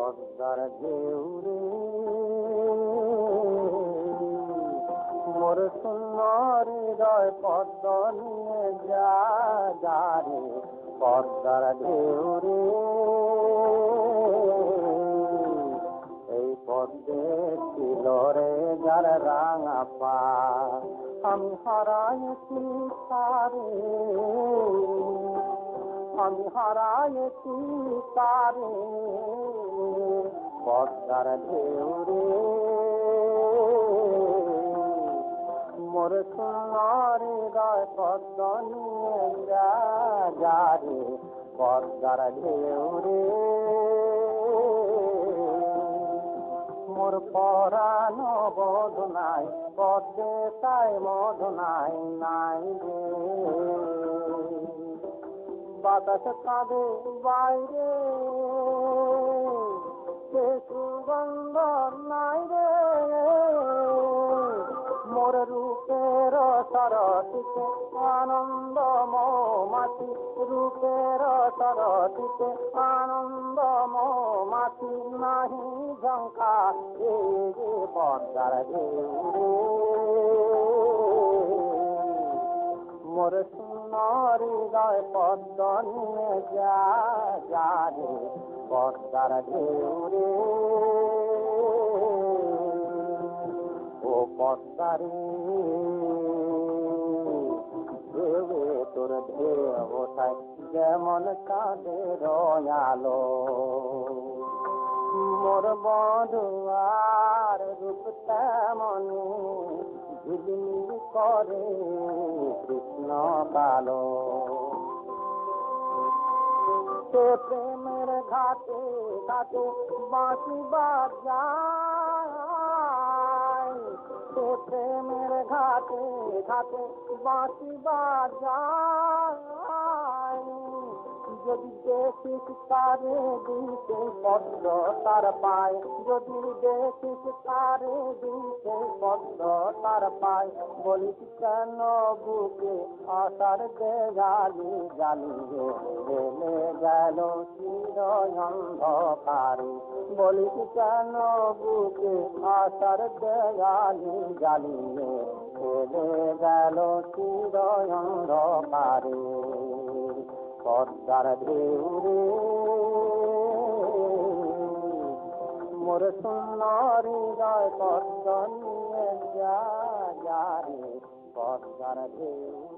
পদ্মার ঢেউ রে মোর সুন্দর হৃদয় পদ্ম নিয়ে যা রে পদ্মার ঢেউ রে এই পদ্মে ছিল রে যার রাঙা পা আমি হারাইছি তারে আমি হারাইছি তারে পদ্মার ঢেউ রে মোর সোনার হৃদয় পদ্ম নিয়ে যা রে পদ্মার ঢেউ রে মোর পরাণ বোধ নাই পদ্মে তাই মধ নাই নাই রে বাতাস কাঁদে বাইরে সে সুগন্ধ নাই রে মোর রূপের সরটিতে আনন্দ মৌমাছি রূপের সরটিতে আনন্দ মৌমাছি নাহি ঝঙ্কা রে পদ্মার ঢেউ রে মোর সোনার হৃদয় পদ্ম নিয়ে যা রে পদ্মার ঢেউ রে ও পদ্মারে ঢেউে তোর ঢেউ ওঠায় যেমন কাঁদে রয়ালো মোর বধুয়ার রূপ তেমনি ঝিলমিল করে কৃষ্ণ কালো সে প্রেমের ঘাটে ঘাটে বাঁশি বাজায় সে প্রেমের ঘাটে ঘাটে বাঁশি বাজায় যদি দেখিস তারে দিতে পদ্ম তার পায় যদি দেখিস তারে দিতে পদ্ম তার পায় বলিস কেন বুকে আশার দেয়ালি জ্বালিয়ে ঢেলে গেল চির অন্ধকারে বলিস কেন বুকে আশার দেয়ালি জ্বালিয়ে ঢেলে গেল চির অন্ধকারে পদ্মার ঢেউ রে মোর সোনার হৃদয় পদ্ম নিয়ে যা রে পদ্মার ঢেউ